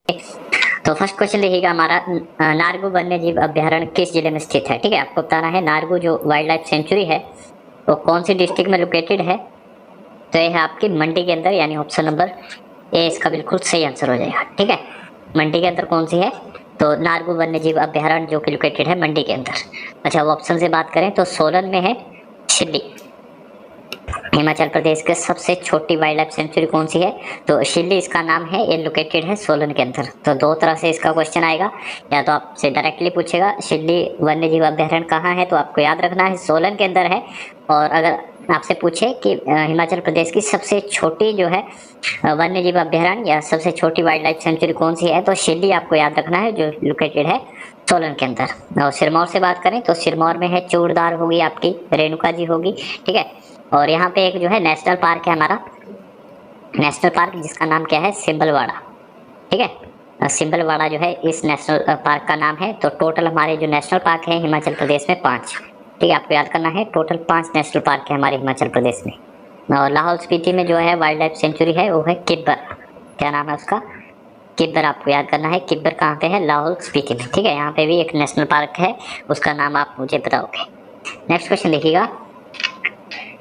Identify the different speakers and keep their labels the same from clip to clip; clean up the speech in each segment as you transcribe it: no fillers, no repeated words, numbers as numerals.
Speaker 1: तो first question देखिएगा हमारा, नारगू वन्य जीव अभ्यारण्य किस जिले में स्थित है। ठीक है, आपको बताना है नारगू जो वाइल्ड लाइफ सेंचुरी है वो कौन सी डिस्ट्रिक्ट में लोकेटेड है। तो यह है आपकी मंडी के अंदर, यानी ऑप्शन नंबर ए इसका बिल्कुल सही आंसर हो जाएगा। ठीक है, मंडी के अंदर कौन सी है, तो नारगू वन्य जीव अभ्यारण्य जो कि लोकेटेड है मंडी के अंदर। अच्छा, वो ऑप्शन से बात करें तो सोलन में है शिल्ली। हिमाचल प्रदेश के सबसे छोटी वाइल्ड लाइफ सेंचुरी कौन सी है, तो शिल्ली इसका नाम है, ये लोकेटेड है सोलन के अंदर। तो दो तरह से इसका क्वेश्चन आएगा, या तो आपसे डायरेक्टली पूछेगा शिल्ली वन्य जीव अभ्यारण्य कहाँ है, तो आपको याद रखना है सोलन के अंदर है। और अगर आपसे पूछे कि हिमाचल प्रदेश की सबसे छोटी जो है वन्य जीव अभ्यारण्य या सबसे छोटी वाइल्ड लाइफ सेंचुरी कौन सी है, तो शिल्ली आपको याद रखना है जो लोकेटेड है सोलन के अंदर। और सिरमौर से बात करें तो सिरमौर में है चूड़दार होगी आपकी, रेणुका जी होगी। ठीक है, और यहाँ पे एक जो है नेशनल पार्क है हमारा, नेशनल पार्क जिसका नाम क्या है, सिंबलवाड़ा। ठीक है, सिंबलवाड़ा जो है इस नेशनल पार्क का नाम है। तो टोटल हमारे जो नेशनल पार्क है हिमाचल प्रदेश में 5। ठीक है, आपको याद करना है टोटल 5 नेशनल पार्क है हमारे हिमाचल प्रदेश में। और लाहौल स्पीति में जो है वाइल्ड लाइफ सेंचुरी है वो है किब्बर, क्या नाम है उसका, किब्बर। आपको याद करना है किब्बर कहाँ पे है, लाहौल स्पीति में। ठीक है, यहाँ पे भी एक नेशनल पार्क है, उसका नाम आप मुझे बताओगे। नेक्स्ट क्वेश्चन देखिएगा,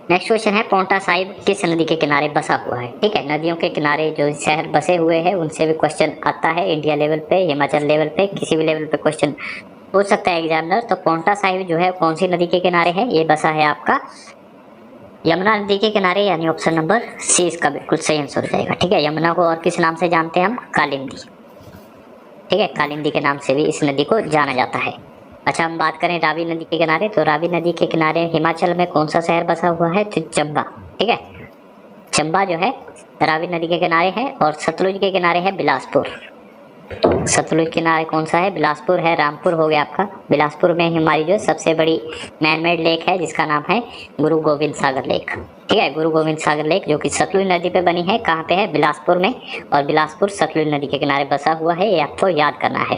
Speaker 1: नेक्स्ट क्वेश्चन है पोंटा साहिब किस नदी के किनारे बसा हुआ है। ठीक है, नदियों के किनारे जो शहर बसे हुए हैं उनसे भी क्वेश्चन आता है, इंडिया लेवल पे, हिमाचल लेवल पे, किसी भी लेवल पे क्वेश्चन पूछ सकता है एग्जामिनर। तो पोंटा साहिब जो है कौन सी नदी के किनारे है, ये बसा है आपका यमुना नदी के किनारे, यानी ऑप्शन नंबर सी इसका बिल्कुल सही आंसर हो जाएगा। ठीक है, यमुना को और किस नाम से जानते हैं हम, कालिंदी। ठीक है, कालिंदी के नाम से भी इस नदी को जाना जाता है। अच्छा, हम बात करें रावी नदी के किनारे, तो रावी नदी के किनारे हिमाचल में कौन सा शहर बसा हुआ है, तो चंबा। ठीक है, चंबा जो है रावी नदी के किनारे है। और सतलुज के किनारे है बिलासपुर। सतलुज किनारे कौन सा है, बिलासपुर है, रामपुर हो गया आपका। बिलासपुर में हमारी जो सबसे बड़ी मैन मेड लेक है जिसका नाम है गुरु गोविंद सागर लेक। ठीक है, गुरु गोविंद सागर लेक जो कि सतलुज नदी पे बनी है, कहाँ पे है, बिलासपुर में। और बिलासपुर सतलुज नदी के किनारे बसा हुआ है, ये आपको याद करना है।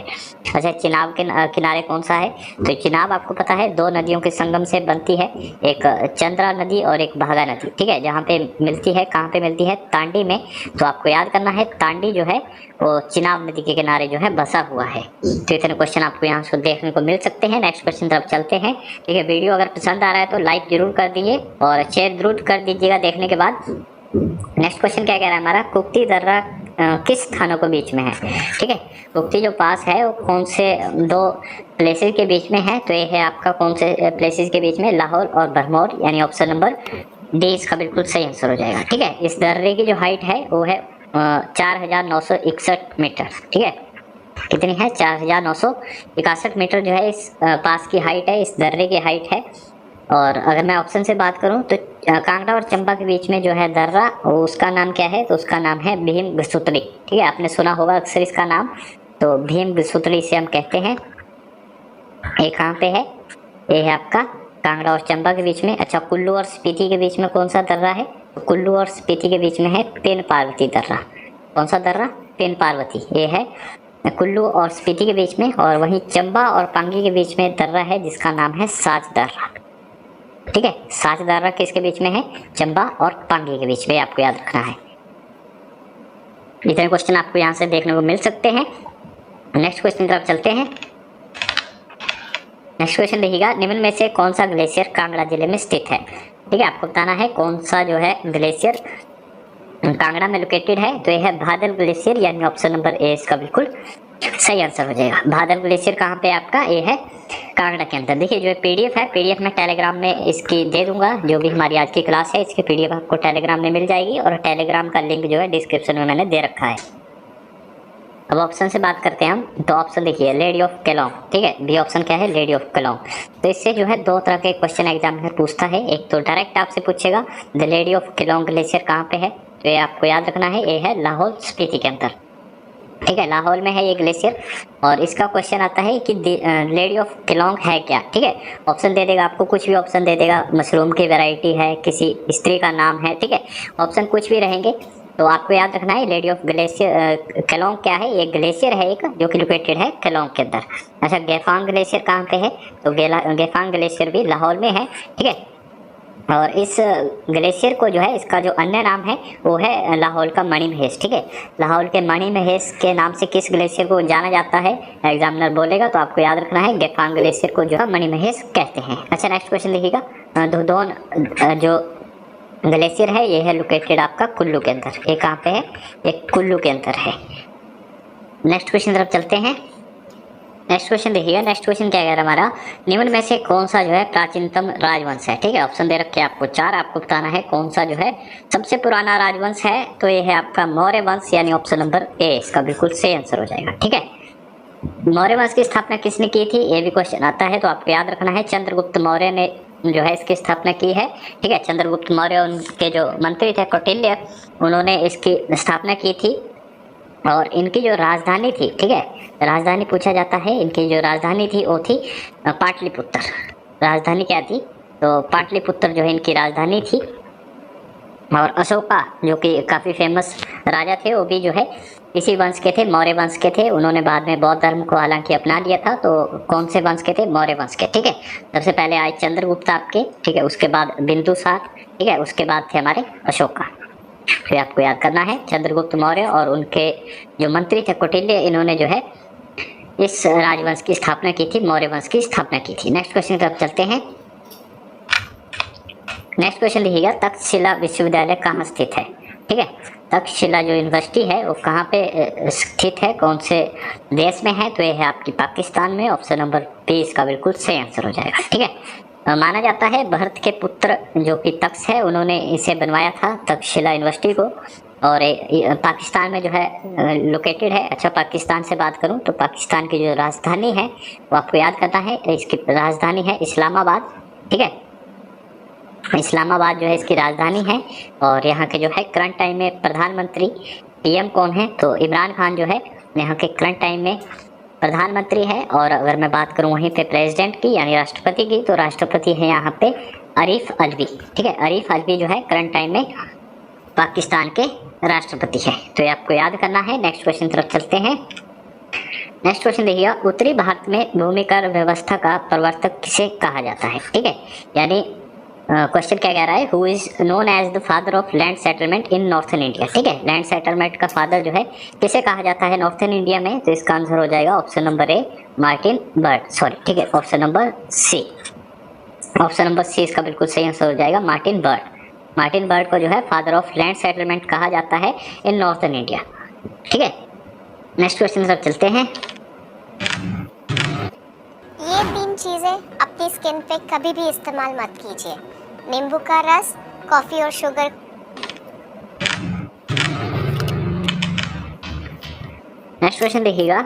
Speaker 1: अच्छा, चिनाब के किनारे कौन सा है, तो चिनाब आपको पता है 2 नदियों के संगम से बनती है, एक चंद्रा नदी और एक भागा नदी। ठीक है, जहाँ पे मिलती है, कहाँ पे मिलती है, तांडी में। तो आपको याद करना है तांडी जो है वो चिनाब नदी के किनारे जो है बसा हुआ है। तो इतने क्वेश्चन आपको यहाँ से देखने को मिल सकते हैं। नेक्स्ट क्वेश्चन तरफ चलते हैं। ठीक है, वीडियो अगर पसंद आ रहा है तो लाइक जरूर कर दीजिए और शेयर जरूर कर दीजिएगा देखने के बाद। नेक्स्ट क्वेश्चन क्या कह रहा है हमारा, कुक्ति दर्रा किस स्थानों के बीच में है। ठीक है, कुक्ति जो पास है वो कौन से 2 प्लेसेस के बीच में है, तो ये है आपका कौन से प्लेसेस के बीच में, लाहौल और भरमौर, यानी ऑप्शन नंबर डी इसका बिल्कुल सही आंसर हो जाएगा। ठीक है, इस दर्रे की जो हाइट है वो है 4961 मीटर। ठीक है, कितनी है, 4961 मीटर जो है इस पास की हाइट है, इस दर्रे की हाइट है। और अगर मैं ऑप्शन से बात करूं तो कांगड़ा और चंबा के बीच में जो है दर्रा, उसका नाम क्या है, तो उसका नाम है भीम बिसुतली। ठीक है, आपने सुना होगा अक्सर इसका नाम, तो भीम बिसुतली से हम कहते हैं। ये कहाँ पे है, ये है आपका कांगड़ा और चंबा के बीच में। अच्छा, कुल्लू और स्पीति के बीच में कौन सा दर्रा है, तो कुल्लू और स्पीति के बीच में है पेन पार्वती दर्रा। कौन सा दर्रा, पेन पार्वती, ये है कुल्लू और स्पीति के बीच में। और वहीं चंबा और पांगी के बीच में दर्रा है जिसका नाम है साच दर्रा। ठीक है, साच दर्रा किसके बीच में है, चंबा और पांगी के बीच में, आपको याद रखना है। इतने क्वेश्चन आपको यहाँ से देखने को मिल सकते हैं। नेक्स्ट क्वेश्चन तरफ चलते हैं। नेक्स्ट क्वेश्चन देखिएगा, निम्न में से कौन सा ग्लेशियर कांगड़ा जिले में स्थित है। ठीक है, आपको बताना है कौन सा जो है ग्लेशियर कांगड़ा में लोकेटेड है, तो यह है भादल ग्लेशियर, यानी ऑप्शन नंबर ए इसका बिल्कुल सही आंसर हो जाएगा। भादल ग्लेशियर कहाँ पे आपका, ये है कांगड़ा के अंदर। देखिए जो पीडीएफ है, पीडीएफ में टेलीग्राम में इसकी दे दूंगा, जो भी हमारी आज की क्लास है इसकी पीडीएफ आपको टेलीग्राम में मिल जाएगी। और टेलीग्राम का लिंक जो है डिस्क्रिप्शन में मैंने दे रखा है। अब ऑप्शन से बात करते हैं हम, तो ऑप्शन देखिए लेडी ऑफ केलोंग। ठीक है, बी ऑप्शन क्या है, लेडी ऑफ केलोंग। तो इससे जो है 2 तरह के क्वेश्चन एग्जामिनर पूछता है। एक तो डायरेक्ट आपसे पूछेगा the lady of Kelong glacier कहाँ पे है, तो ये आपको याद रखना है, ये है लाहौल स्पीति के अंदर। ठीक है, लाहौल में है ये ग्लेशियर। और इसका क्वेश्चन आता है कि लेडी ऑफ केलोंग है क्या। ठीक है, ऑप्शन दे देगा आपको, कुछ भी ऑप्शन दे देगा, मशरूम की वैरायटी है, किसी स्त्री का नाम है। ठीक है, ऑप्शन कुछ भी रहेंगे, तो आपको याद रखना है लेडी ऑफ ग्लेशियर केलोंग क्या है, ये ग्लेशियर है एक जो कि लोकेटेड है केलोंग के अंदर। अच्छा, गेफांग ग्लेशियर कहाँ पे है, तो गेफांग ग्लेशियर भी लाहौल में है। ठीक है, और इस ग्लेशियर को जो है, इसका जो अन्य नाम है वो है लाहौल का मणि महेश। ठीक है, लाहौल के मणि महेश के नाम से किस ग्लेशियर को जाना जाता है, एग्जामिनर बोलेगा तो आपको याद रखना है गेफांग ग्लेशियर को जो है मणि महेश कहते हैं। अच्छा, नेक्स्ट क्वेश्चन देखिएगा। धुधौन जो ग्लेशियर है ये है लोकेटेड आपका कुल्लू के अंदर। ये कहाँ पे है, ये कुल्लू के अंदर है। नेक्स्ट क्वेश्चन तरफ चलते हैं। नेक्स्ट क्वेश्चन देखिएगा। नेक्स्ट क्वेश्चन क्या कह रहा है हमारा, निम्न में से कौन सा जो है प्राचीनतम राजवंश है। ठीक है, ऑप्शन दे रखे आपको 4, आपको बताना है कौन सा जो है सबसे पुराना राजवंश है। तो ये है आपका मौर्य वंश, यानी ऑप्शन नंबर ए इसका बिल्कुल सही आंसर हो जाएगा। ठीक है, मौर्य वंश की स्थापना किसने की थी, ये भी क्वेश्चन आता है तो आपको याद रखना है चंद्रगुप्त मौर्य ने जो है इसकी स्थापना की है। ठीक है, चंद्रगुप्त मौर्य उनके जो मंत्री थे कौटिल्य, उन्होंने इसकी स्थापना की थी। और इनकी जो राजधानी थी, ठीक है, राजधानी पूछा जाता है, इनकी जो राजधानी थी वो थी पाटलिपुत्र। राजधानी क्या थी, तो पाटलिपुत्र जो है इनकी राजधानी थी। और अशोका जो कि काफ़ी फेमस राजा थे, वो भी जो है इसी वंश के थे, मौर्य वंश के थे। उन्होंने बाद में बौद्ध धर्म को हालांकि अपना लिया था। तो कौन से वंश के थे, मौर्य वंश के। ठीक है, सबसे पहले आए चंद्रगुप्त आपके, ठीक है, उसके बाद बिंदुसार, ठीक है, उसके बाद थे हमारे अशोका। फिर आपको याद करना है चंद्रगुप्त मौर्य और उनके जो मंत्री थे कौटिल्य, इन्होंने जो है इस राजवंश की स्थापना की थी, मौर्य वंश की स्थापना की थी। नेक्स्ट क्वेश्चन तरफ चलते हैं। नेक्स्ट क्वेश्चन लिखिएगा, तक्षशिला विश्वविद्यालय कहाँ स्थित है। ठीक है, तक्षशिला जो यूनिवर्सिटी है वो कहाँ पे स्थित है, कौन से देश में है, तो ये है आपकी पाकिस्तान में। ऑप्शन नंबर बी इसका बिल्कुल सही आंसर हो जाएगा। ठीक है, माना जाता है भरत के पुत्र जो कि तक्ष है, उन्होंने इसे बनवाया था तक्षशिला यूनिवर्सिटी को। और पाकिस्तान में जो है लोकेटेड है। अच्छा, पाकिस्तान से बात करूं तो पाकिस्तान की जो राजधानी है वो आपको याद करना है, इसकी राजधानी है इस्लामाबाद। ठीक है, इस्लामाबाद जो है इसकी राजधानी है। और यहाँ के जो है करंट टाइम में प्रधानमंत्री पीएम कौन है, तो इमरान खान जो है यहाँ के करंट टाइम में प्रधानमंत्री है। और अगर मैं बात करूँ वहीं पे प्रेसिडेंट की यानी राष्ट्रपति की, तो राष्ट्रपति है यहाँ पे आरिफ अलवी। ठीक है, आरिफ अलवी जो है करंट टाइम में पाकिस्तान के राष्ट्रपति है। तो ये आपको याद करना है। नेक्स्ट क्वेश्चन तरफ चलते हैं। नेक्स्ट क्वेश्चन देखिएगा, उत्तरी भारत में भूमि कर व्यवस्था का प्रवर्तक किसे कहा जाता है। ठीक है, यानी क्वेश्चन क्या कह रहा है, who is known as the father of land settlement in northern India. ठीक है, लैंड सेटलमेंट का फादर जो है किसे कहा जाता है नॉर्थन इंडिया में, तो इसका आंसर हो जाएगा option number A Martin Bird. Sorry, ठीक है, option number C, option number C इसका बिल्कुल सही आंसर हो जाएगा, मार्टिन बर्ड। मार्टिन बर्ड को जो है फादर ऑफ लैंड सेटलमेंट कहा जाता है इन नॉर्थन इंडिया। ठीक है, नेक्स्ट क्वेश्चन तरफ चलते हैं।
Speaker 2: ये 3 चीजें अपनी स्किन पे कभी भी इस्तेमाल मत कीजिए, नींबू का रस, कॉफी और शुगर।
Speaker 1: नेक्स्ट क्वेश्चन देखिएगा,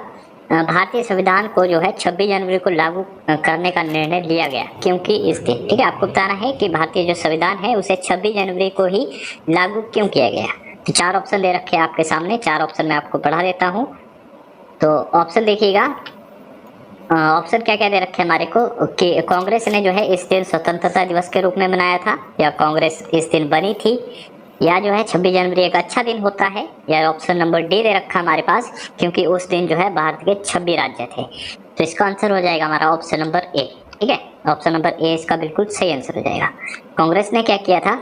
Speaker 1: भारतीय संविधान को जो है 26 जनवरी को लागू करने का निर्णय लिया गया, क्योंकि इस दिन। ठीक है, आपको बताना है कि भारतीय जो संविधान है उसे 26 जनवरी को ही लागू क्यों किया गया। तो 4 ऑप्शन दे रखे हैं आपके सामने, 4 ऑप्शन मैं आपको पढ़ा देता हूँ। तो ऑप्शन देखिएगा, ऑप्शन क्या क्या दे रखे हमारे को कि कांग्रेस ने जो है इस दिन स्वतंत्रता दिवस के रूप में मनाया था, या कांग्रेस इस दिन बनी थी, या जो है 26 जनवरी एक अच्छा दिन होता है, या ऑप्शन नंबर डी दे रखा हमारे पास क्योंकि उस दिन जो है भारत के 26 राज्य थे। तो इसका आंसर हो जाएगा हमारा ऑप्शन नंबर ए। ठीक है, ऑप्शन नंबर ए इसका बिल्कुल सही आंसर हो जाएगा। कांग्रेस ने क्या किया था,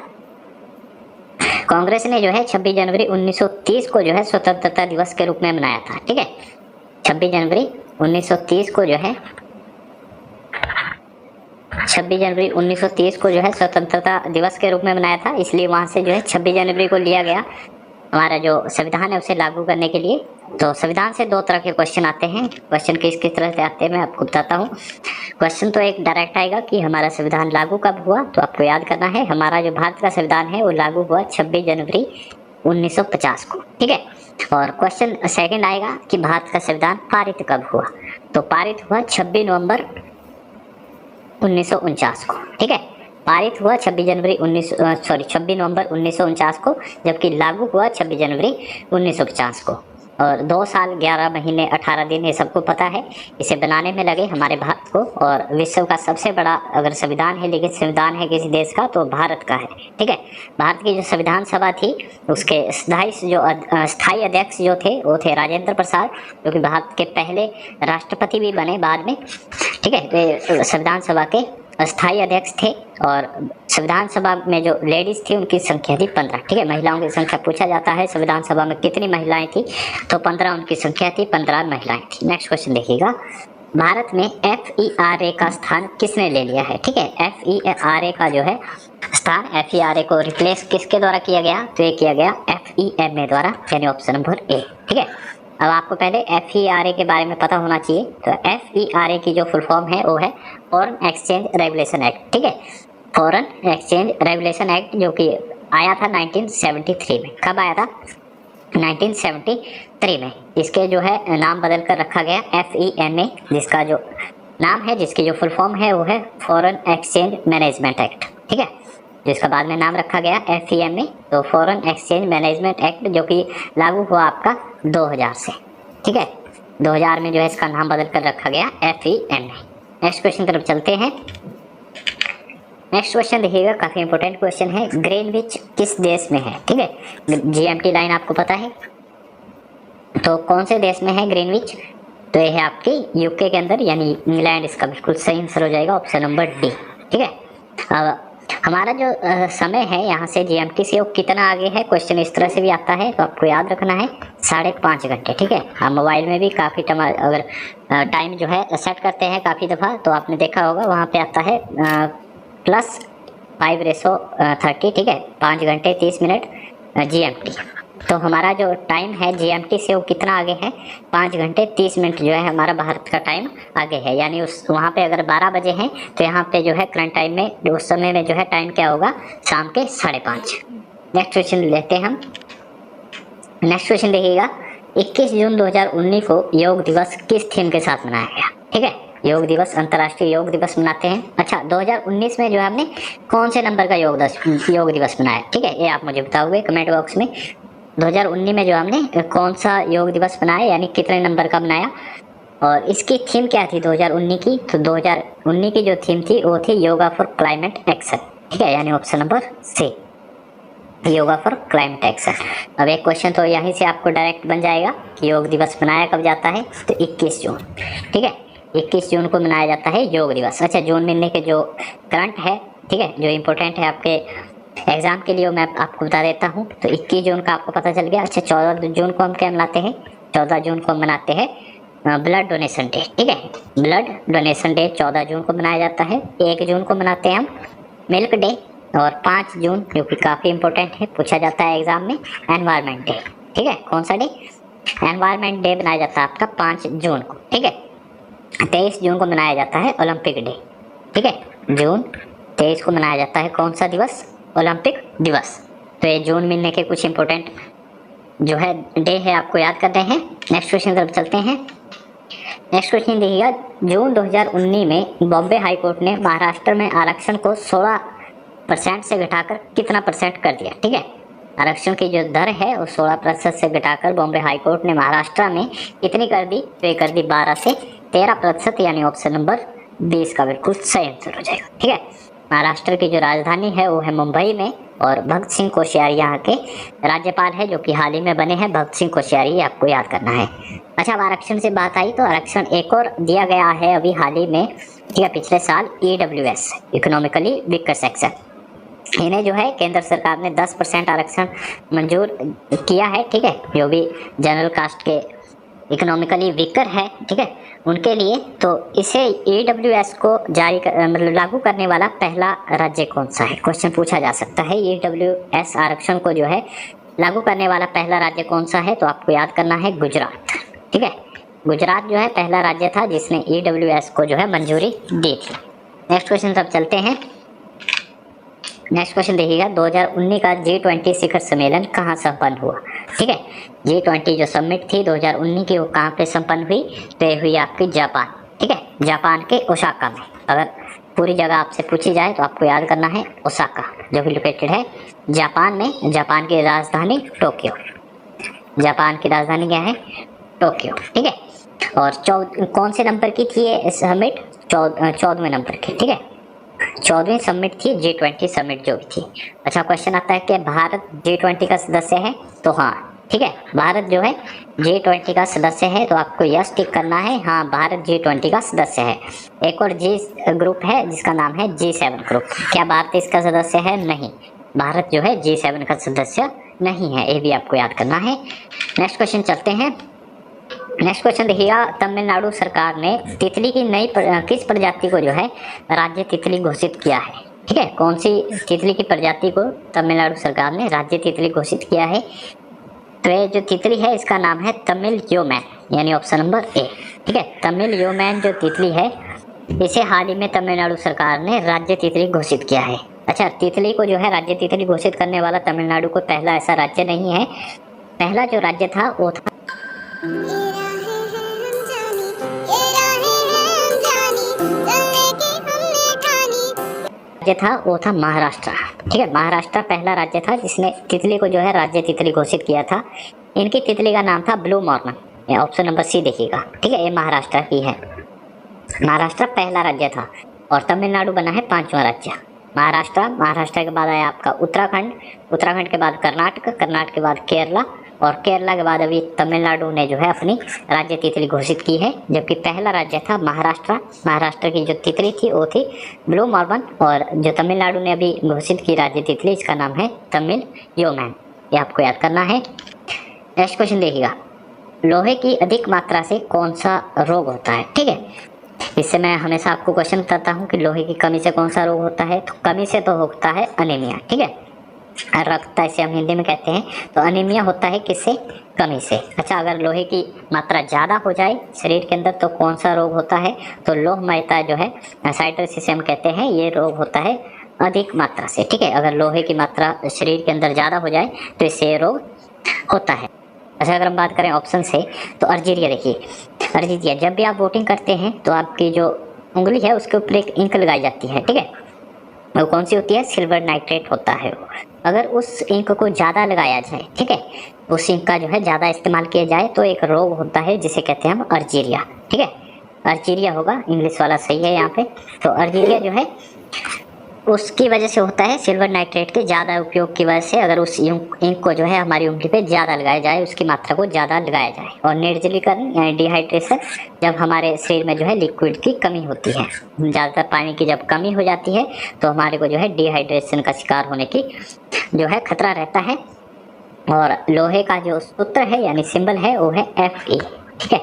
Speaker 1: कांग्रेस ने जो है 26 जनवरी 1930 को जो है स्वतंत्रता दिवस के रूप में मनाया था। ठीक है, 26 जनवरी 1930 को जो है 26 जनवरी 1930 को जो है स्वतंत्रता दिवस के रूप में मनाया था, इसलिए वहाँ से जो है 26 जनवरी को लिया गया हमारा जो संविधान है उसे लागू करने के लिए। तो संविधान से 2 तरह के क्वेश्चन आते हैं। क्वेश्चन किस तरह से आते हैं मैं आपको बताता हूँ। क्वेश्चन तो एक डायरेक्ट आएगा कि हमारा संविधान लागू कब हुआ, तो आपको याद करना है हमारा जो भारत का संविधान है वो लागू हुआ 26 जनवरी 1950 को। ठीक है, और क्वेश्चन सेकंड आएगा कि भारत का संविधान पारित कब हुआ, तो पारित हुआ 26 नवंबर 1949 को। ठीक है, पारित हुआ 26 नवंबर 1949 को, जबकि लागू हुआ 26 जनवरी 1950 को। और 2 साल 11 महीने 18 दिन ये सबको पता है, इसे बनाने में लगे हमारे भारत को। और विश्व का सबसे बड़ा अगर संविधान है, लेकिन संविधान है किसी देश का, तो भारत का है। ठीक है, भारत की जो संविधान सभा थी उसके स्थायी अध्यक्ष जो थे वो थे राजेंद्र प्रसाद, जो कि भारत के पहले राष्ट्रपति भी बने बाद में। ठीक है, तो संविधान सभा के स्थायी अध्यक्ष थे और संविधान सभा में जो लेडीज थी उनकी संख्या थी 15, ठीक है। महिलाओं की संख्या पूछा जाता है, संविधान सभा में कितनी महिलाएं थी, तो 15 उनकी संख्या थी, 15 महिलाएं थी। नेक्स्ट क्वेश्चन देखिएगा, भारत में FERA का स्थान किसने ले लिया है, ठीक है। FERA का जो है स्थान, FERA को रिप्लेस किसके द्वारा किया गया, तो ये किया गया FEMA द्वारा, यानी ऑप्शन नंबर ए, ठीक है। अब आपको पहले FERA के बारे में पता होना चाहिए। तो FERA की जो फुल फॉर्म है वो है फॉरेन एक्सचेंज रेगुलेशन एक्ट, ठीक है। फॉरेन एक्सचेंज रेगुलेशन एक्ट जो कि आया था 1973 में। कब आया था, 1973 में। इसके जो है नाम बदल कर रखा गया FEMA, जिसका जो नाम है, जिसकी जो फुल फॉर्म है वो है फॉरेन एक्सचेंज मैनेजमेंट एक्ट, ठीक है। जिसका बाद में नाम रखा गया FEMA, तो फॉरेन एक्सचेंज मैनेजमेंट एक्ट, जो कि लागू हुआ आपका 2000 से, ठीक है। 2000 में जो है इसका नाम बदल कर रखा गया FEMA। नेक्स्ट क्वेश्चन की तरफ चलते हैं। नेक्स्ट क्वेश्चन देखिएगा, काफी इंपॉर्टेंट क्वेश्चन है। ग्रीनविच किस देश में है, ठीक है। GMT लाइन आपको पता है, तो कौन से देश में है ग्रीनविच, तो ये है आपकी UK के अंदर, यानी इंग्लैंड। इसका बिल्कुल सही आंसर हो जाएगा ऑप्शन नंबर डी, ठीक है। अब हमारा जो समय है यहाँ से GMT से वो कितना आगे है, क्वेश्चन इस तरह से भी आता है, तो आपको याद रखना है 5.5 घंटे, ठीक है। हम मोबाइल में भी काफ़ी अगर टाइम जो है सेट करते हैं काफ़ी दफ़ा, तो आपने देखा होगा वहाँ पे आता है +5/30, ठीक है, 5 घंटे 30 मिनट GMT। तो हमारा जो टाइम है GMT से वो कितना आगे है, 5 घंटे 30 मिनट जो है हमारा भारत का टाइम आगे है। यानी उस वहाँ पे अगर 12 बजे हैं तो यहाँ पे जो है करंट टाइम में उस समय में जो है टाइम क्या होगा, शाम के 5:30। नेक्स्ट क्वेश्चन लेते हैं हम। नेक्स्ट क्वेश्चन देखिएगा, 21 जून 2019 को योग दिवस किस थीम के साथ मनाया गया, ठीक है। योग दिवस, अंतर्राष्ट्रीय योग दिवस मनाते हैं। अच्छा, 2019 में जो है हमने कौन से नंबर का योग दिवस मनाया, ठीक है, ये आप मुझे बताओगे कमेंट बॉक्स में। 2019 में जो हमने कौन सा योग दिवस मनाया, यानी कितने नंबर का मनाया, और इसकी थीम क्या थी 2019 की, तो 2019 की जो थीम थी वो थी योगा फॉर क्लाइमेट एक्शन, ठीक है, यानी option number C, yoga for climate action. अब एक क्वेश्चन तो यहीं से आपको डायरेक्ट बन जाएगा कि योग दिवस मनाया कब जाता है, तो 21 जून, ठीक है, 21 जून को मनाया जाता है योग दिवस। अच्छा, जून महीने के जो करंट है, ठीक है, जो इम्पोर्टेंट है आपके एग्जाम के लिए, मैं आपको बता देता हूँ। तो 21 जून का आपको पता चल गया। अच्छा, 14 जून को हम क्या मनाते हैं, 14 जून को मनाते हैं ब्लड डोनेशन डे, ठीक है, ब्लड डोनेशन डे 14 जून को मनाया जाता है। 1 जून को मनाते हैं हम मिल्क डे, और 5 जून जो कि काफ़ी इंपॉर्टेंट है, पूछा जाता है एग्जाम में, एनवायरमेंट डे, ठीक है। कौन सा डे, एनवायरमेंट डे मनाया जाता है आपका 5 जून को, ठीक है। 23 जून को मनाया जाता है ओलंपिक डे, ठीक है, जून 23 को मनाया जाता है कौन सा दिवस, ओलंपिक दिवस। तो ये जून महीने के कुछ इंपॉर्टेंट जो है डे है आपको याद करने हैं। नेक्स्ट क्वेश्चन तरफ चलते हैं। नेक्स्ट क्वेश्चन देखिएगा, जून 2019 में बॉम्बे हाई कोर्ट ने महाराष्ट्र में आरक्षण को 16% से घटाकर कितना % कर दिया, ठीक है। आरक्षण की जो दर है वो 16% से घटाकर बॉम्बे हाई कोर्ट ने महाराष्ट्र में कितनी कर दी, तो ये कर दी 12 से 13%, यानी ऑप्शन नंबर 20 का बिल्कुल सही आंसर हो जाएगा, ठीक है। महाराष्ट्र की जो राजधानी है वो है मुंबई में, और भगत सिंह कोश्यारी यहाँ के राज्यपाल है, जो कि हाल ही में बने हैं भगत सिंह कोश्यारी, आपको याद करना है। अच्छा, अब आरक्षण से बात आई तो आरक्षण एक और दिया गया है अभी हाल ही में, ठीक है, पिछले साल EWS, इकोनॉमिकली वीकर सेक्शन, इन्हें जो है केंद्र सरकार ने 10% आरक्षण मंजूर किया है, ठीक है, जो भी जनरल कास्ट के इकोनॉमिकली वीकर है, ठीक है, उनके लिए। तो इसे EWS को जारी मतलब लागू करने वाला पहला राज्य कौन सा है, क्वेश्चन पूछा जा सकता है। EWS आरक्षण को जो है लागू करने वाला पहला राज्य कौन सा है, तो आपको याद करना है गुजरात, ठीक है। गुजरात जो है पहला राज्य था जिसने EWS को जो है मंजूरी दी थी। नेक्स्ट क्वेश्चन तब चलते हैं। नेक्स्ट क्वेश्चन देखिएगा, 2019 का G20 शिखर सम्मेलन कहाँ संपन्न हुआ, ठीक है। G20 जो समिट थी 2019 की, वो कहाँ पे संपन्न हुई, तो ये हुई आपकी जापान, ठीक है, जापान के ओसाका में। अगर पूरी जगह आपसे पूछी जाए तो आपको याद करना है ओसाका, जो कि लोकेटेड है जापान में। जापान की राजधानी टोक्यो, जापान की राजधानी क्या है, टोक्यो, ठीक है। और कौन से नंबर की थी ये समिट, 14वें नंबर की, ठीक है, 14वीं समिट थी G20 समिट जो भी थी। अच्छा, क्वेश्चन आता है कि भारत G20 का सदस्य है, तो हाँ, ठीक है, भारत जो है G20 का सदस्य है, तो आपको यस टिक करना है, हाँ भारत G20 का सदस्य है। एक और जी ग्रुप है जिसका नाम है G7 ग्रुप। क्या भारत इसका सदस्य है? नहीं, भारत जो है G7 का सदस्य नहीं है, ये भी आपको याद करना है। नेक्स्ट क्वेश्चन चलते हैं। नेक्स्ट क्वेश्चन देखिएगा, तमिलनाडु सरकार ने तितली की किस प्रजाति को जो है राज्य तितली घोषित किया है? ठीक है, कौन सी तितली की प्रजाति को तमिलनाडु सरकार ने राज्य तितली घोषित किया है? तो ये जो तितली है इसका नाम है तमिल योमैन, यानी ऑप्शन नंबर ए। ठीक है, तमिल योमैन जो तितली है इसे हाल ही में तमिलनाडु सरकार ने राज्य तितली घोषित किया है। अच्छा, तितली को जो है राज्य तितली घोषित करने वाला तमिलनाडु को पहला ऐसा राज्य नहीं है। पहला जो राज्य था वो था वो था महाराष्ट्र। ठीक है, महाराष्ट्र पहला राज्य था जिसने तितली को जो है राज्य तितली घोषित किया था। इनकी तितली का नाम था blue Mormon, option number C देखिएगा। ठीक है, ये महाराष्ट्र की है। महाराष्ट्र पहला राज्य था और तमिलनाडु बना है 5वां राज्य। महाराष्ट्र के बाद आया आपका उत्तराखंड के बाद कर्नाटक के बाद केरला, और केरला के बाद अभी तमिलनाडु ने जो है अपनी राज्य तितली घोषित की है, जबकि पहला राज्य था महाराष्ट्र की जो तितली थी वो थी ब्लू मॉर्मन, और जो तमिलनाडु ने अभी घोषित की राज्य तितली इसका नाम है तमिल योमैन। ये आपको याद करना है। नेक्स्ट क्वेश्चन देखिएगा, लोहे की अधिक मात्रा से कौन सा रोग होता है? ठीक है, इससे मैं हमेशा आपको क्वेश्चन बताता हूँ कि लोहे की कमी से कौन सा रोग होता है। तो कमी से तो होता है अनीमिया। ठीक है, रक्त इसे हम हिंदी में कहते हैं। तो अनीमिया होता है किससे? कमी से। अच्छा, अगर लोहे की मात्रा ज़्यादा हो जाए शरीर के अंदर तो कौन सा रोग होता है? तो लोहमयता जो है साइट्रस इसे हम कहते हैं, ये रोग होता है अधिक मात्रा से। ठीक है, अगर लोहे की मात्रा शरीर के अंदर ज़्यादा हो जाए तो इससे ये रोग होता है। अच्छा, अगर हम बात करें ऑप्शन से तो अर्जिरिया देखिए, अर्जिरिया जब भी आप वोटिंग करते हैं तो आपकी जो उंगली है उसके ऊपर एक इंक लगाई जाती है। ठीक है, वो कौन सी होती है? सिल्वर नाइट्रेट होता है वो। अगर उस इंक को ज़्यादा लगाया जाए, ठीक है, उस इंक का जो है ज़्यादा इस्तेमाल किया जाए तो एक रोग होता है जिसे कहते हैं हम अर्जिरिया। ठीक है, अर्जिरिया होगा, इंग्लिश वाला सही है यहाँ पे। तो अर्जिरिया जो है उसकी वजह से होता है, सिल्वर नाइट्रेट के ज़्यादा उपयोग की वजह से। अगर उस इंक को जो है हमारी उंगली पे ज़्यादा लगाया जाए, उसकी मात्रा को ज़्यादा लगाया जाए। और निर्जलीकरण यानी डिहाइड्रेशन, जब हमारे शरीर में जो है लिक्विड की कमी होती है, ज़्यादातर पानी की जब कमी हो जाती है तो हमारे को जो है डिहाइड्रेशन का शिकार होने की जो है खतरा रहता है। और लोहे का जो सूत्र है यानी सिंबल है वो है Fe। ठीक है,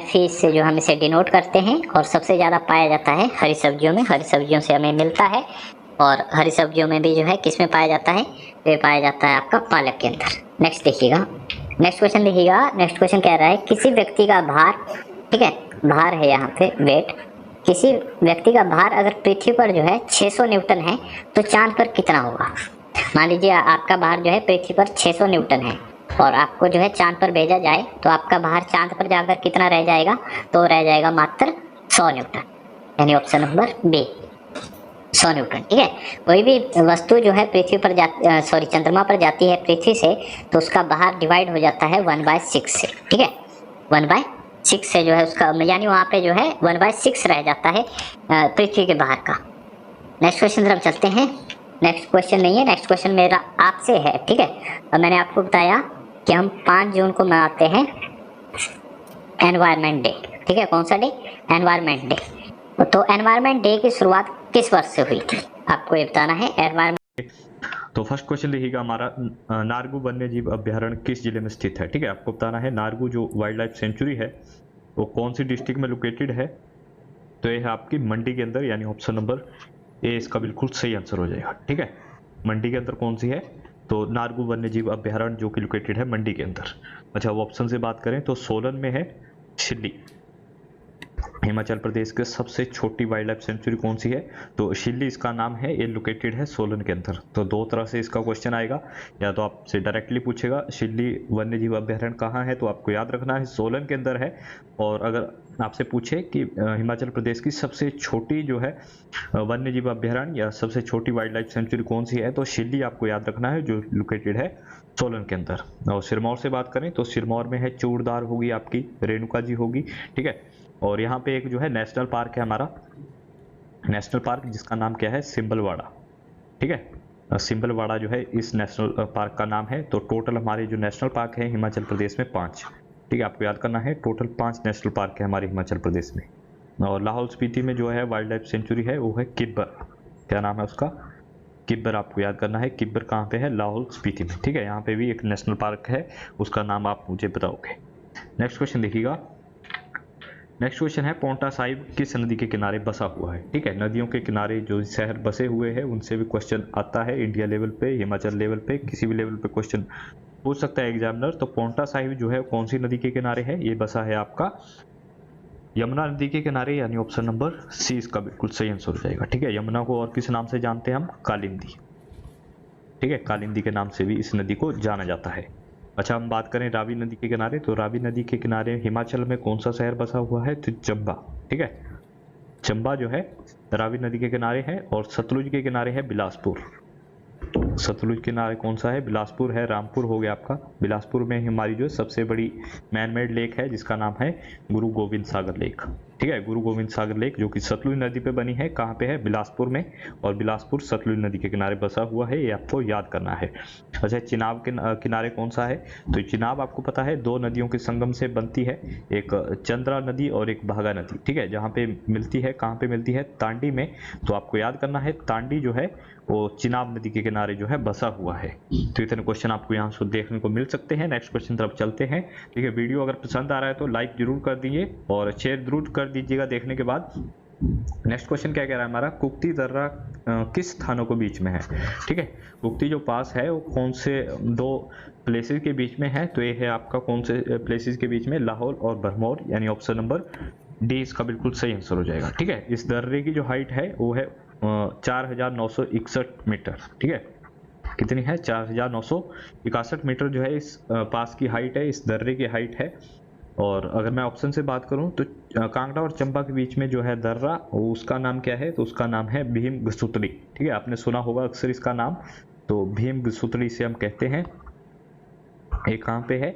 Speaker 1: Fe से जो हम इसे डिनोट करते हैं, और सबसे ज़्यादा पाया जाता है हरी सब्जियों में। हरी सब्जियों से हमें मिलता है, और हरी सब्जियों में भी जो है किस में पाया जाता है? ये पाया जाता है आपका पालक के अंदर। नेक्स्ट देखिएगा, नेक्स्ट क्वेश्चन देखिएगा। नेक्स्ट क्वेश्चन कह रहा है किसी व्यक्ति का भार, ठीक है, भार है यहाँ पे वेट, किसी व्यक्ति का भार अगर पृथ्वी पर जो है 600 न्यूटन है तो चांद पर कितना होगा? मान लीजिए आपका भार जो है पृथ्वी पर 600 न्यूटन है और आपको जो है चांद पर भेजा जाए तो आपका भार चांद पर जाकर कितना रह जाएगा? तो रह जाएगा मात्र 100 न्यूटन, यानी ऑप्शन नंबर बी 100 न्यूटन। ठीक है, कोई भी वस्तु जो है पृथ्वी पर चंद्रमा पर जाती है पृथ्वी से, तो उसका भार डिवाइड हो जाता है 1/6 से। ठीक है, 1/6 से जो है उसका, यानी वहाँ पे जो है 1/6 रह जाता है पृथ्वी के भार का। नेक्स्ट क्वेश्चन तरफ चलते हैं। नेक्स्ट क्वेश्चन नहीं है, नेक्स्ट क्वेश्चन मेरा आपसे है। ठीक है, और मैंने आपको बताया कि हम 5 जून को मनाते हैं एनवायरनमेंट डे। ठीक है, कौन सा डे? Environment day. तो एनवायरनमेंट डे की शुरुआत किस वर्ष से हुई थी? आपको ये बताना है। एनवायरनमेंट,
Speaker 3: तो फर्स्ट क्वेश्चन देखिएगा हमारा, नारगू वन्य जीव अभ्यारण्य किस जिले में स्थित है? ठीक है, आपको बताना है नारगू जो वाइल्ड लाइफ सेंचुरी है वो कौन सी डिस्ट्रिक्ट में लोकेटेड है? तो ये है आपकी मंडी के अंदर, यानी ऑप्शन नंबर ए इसका बिल्कुल सही आंसर हो जाएगा। ठीक है, मंडी के अंदर कौन सी है? तो नारगू वन्य जीव अभ्यारण्य जो कि लोकेटेड है मंडी के अंदर। अच्छा, वो ऑप्शन से बात करें तो सोलन में है शिल्ली। हिमाचल प्रदेश के सबसे छोटी वाइल्ड लाइफ सेंचुरी कौन सी है? तो शिल्ली इसका नाम है, ये लोकेटेड है सोलन के अंदर। तो दो तरह से इसका क्वेश्चन आएगा, या तो आपसे डायरेक्टली पूछेगा शिल्ली वन्य जीव अभ्यारण्य कहाँ है, तो आपको याद रखना है सोलन के अंदर है। और अगर आपसे पूछे कि हिमाचल प्रदेश की सबसे छोटी जो है वन्य जीव अभ्यारण्य या सबसे छोटी वाइल्ड लाइफ सेंचुरी कौन सी है, तो शिल्ली आपको याद रखना है जो लोकेटेड है सोलन के अंदर। और सिरमौर से बात करें तो सिरमौर में है चूड़दार होगी आपकी, रेणुका जी होगी। ठीक है, और यहाँ पे एक जो है नेशनल पार्क है हमारा, नेशनल पार्क जिसका नाम क्या है? सिंबलवाड़ा। ठीक है, सिंबलवाड़ा जो है इस नेशनल पार्क का नाम है। तो टोटल हमारे जो नेशनल पार्क है हिमाचल प्रदेश में 5, ठीक है, आपको याद करना है। टोटल 5 नेशनल पार्क है हमारे हिमाचल प्रदेश में। और लाहौल स्पीति में जो है वाइल्ड लाइफ सेंचुरी है वो है किब्बर, क्या नाम है उसका, किब्बर, आपको याद करना है। किब्बर कहाँ पे है, लाहौल स्पीति में, ठीक है। यहाँ पे भी एक नेशनल पार्क है, उसका नाम आप मुझे बताओगे। नेक्स्ट क्वेश्चन देखिएगा। नेक्स्ट क्वेश्चन है पोंटा साहिब किस नदी के किनारे बसा हुआ है, ठीक है। नदियों के किनारे जो शहर बसे हुए हैं उनसे भी क्वेश्चन आता है, इंडिया लेवल पे, हिमाचल लेवल पे, किसी भी लेवल पे क्वेश्चन पूछ सकता है एग्जामिनर। तो पोंटा साहिब जो है कौन सी नदी के किनारे है, ये बसा है आपका यमुना नदी के किनारे, यानी ऑप्शन नंबर सी इसका बिल्कुल सही आंसर हो जाएगा, ठीक है। यमुना को और किस नाम से जानते हैं हम, कालिंदी, ठीक है, कालिंदी के नाम से भी इस नदी को जाना जाता है। अच्छा, हम बात करें रावी नदी के किनारे, तो रावी नदी के किनारे हिमाचल में कौन सा शहर बसा हुआ है, तो चंबा, ठीक है। चंबा जो है रावी नदी के किनारे है। और सतलुज के किनारे है बिलासपुर। सतलुज किनारे कौन सा है, बिलासपुर है, रामपुर हो गया आपका। बिलासपुर में हमारी जो सबसे बड़ी मैन मेड लेक है जिसका नाम है गुरु गोविंद सागर लेक, ठीक है। गुरु गोविंद सागर लेक जो कि सतलुज नदी पे बनी है, कहाँ पे है, बिलासपुर में। और बिलासपुर सतलुज नदी के किनारे बसा हुआ है, ये आपको याद करना है। अच्छा, चिनाब के किनारे कौन सा है, तो चिनाब आपको पता है 2 नदियों के संगम से बनती है, एक चंद्रा नदी और एक भागा नदी, ठीक है। जहाँ पे मिलती है, कहाँ पे मिलती है, तांडी में। तो आपको याद करना है तांडी जो है वो चिनाब नदी के किनारे जो है बसा हुआ है। तो इतने क्वेश्चन आपको यहाँ से देखने को मिल सकते हैं। नेक्स्ट क्वेश्चन तरफ चलते हैं, ठीक है। वीडियो अगर पसंद आ रहा है तो लाइक जरूर कर दीजिए और शेयर जरूर कर दीजिएगा देखने के बाद। नेक्स्ट क्वेश्चन क्या कह रहा है हमारा, कुक्ति दर्रा किस स्थानों के बीच में है, ठीक है। कुक्ति जो पास है वो कौन से 2 प्लेसेस के बीच में है, तो ये है आपका कौन से प्लेसेस के बीच में, लाहौल और भरमौर, यानी ऑप्शन नंबर डी इसका बिल्कुल सही आंसर हो जाएगा, ठीक है। इस दर्रे की जो हाइट है वो है 4961 मीटर, ठीक है। कितनी है, 4961 मीटर जो है इस पास की हाइट है, इस दर्रे की हाइट है। और अगर मैं ऑप्शन से बात करूं तो कांगड़ा और चंबा के बीच में जो है दर्रा, उसका नाम क्या है, तो उसका नाम है भीम गसूतड़ी, ठीक है। आपने सुना होगा अक्सर इसका नाम, तो भीम गसूतड़ी से हम कहते हैं। ये कहाँ पे है,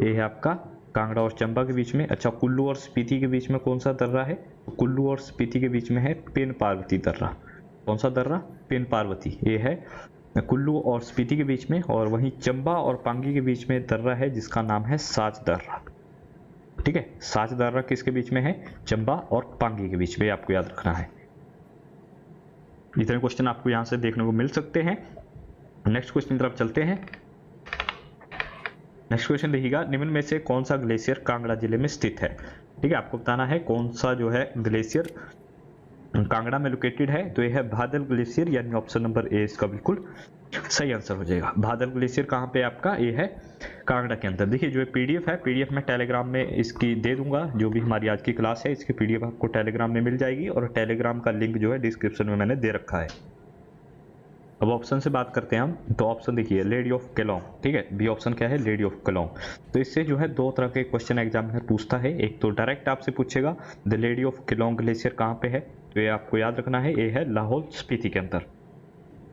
Speaker 3: ये है आपका कांगड़ा और चंबा के बीच में। अच्छा, कुल्लू और स्पीति के बीच में कौन सा दर्रा है, तो कुल्लू और स्पीति के बीच में है पेन पार्वती दर्रा। कौन सा दर्रा, पेन पार्वती, ये है कुल्लू और स्पीति के बीच में। और वहीं चंबा और पांगी के बीच में दर्रा है जिसका नाम है साच दर्रा, ठीक है। साच दर्रा किसके बीच में है, चंबा और पांगी के बीच में, आपको याद रखना है। इतने क्वेश्चन आपको यहां से देखने को मिल सकते हैं। नेक्स्ट क्वेश्चन तरफ चलते हैं। नेक्स्ट क्वेश्चन देखिएगा, निम्न में से कौन सा ग्लेशियर कांगड़ा जिले में स्थित है, ठीक है। आपको बताना है कौन सा जो है ग्लेशियर कांगड़ा में लोकेटेड है, तो यह है बादल ग्लेशियर, यानी ऑप्शन नंबर ए इसका बिल्कुल सही आंसर हो जाएगा। बादल ग्लेशियर कहाँ पे आपका, ये है कांगड़ा के अंदर। देखिए जो पीडीएफ है, पीडीएफ में टेलीग्राम में इसकी दे दूंगा, जो भी हमारी आज की क्लास है इसकी पीडीएफ आपको टेलीग्राम में मिल जाएगी। और टेलीग्राम का लिंक जो है डिस्क्रिप्शन में मैंने दे रखा है। अब ऑप्शन से बात करते हैं हम, तो ऑप्शन देखिए लेडी ऑफ केलोंग, ठीक है। बी ऑप्शन क्या है, लेडी ऑफ केलोंग। तो इससे जो है 2 तरह के क्वेश्चन एग्जामिनर पूछता है। एक तो डायरेक्ट आपसे पूछेगा the lady of Kelong glacier कहाँ पे है, तो ये आपको याद रखना है, ये है लाहौल स्पीति के अंदर,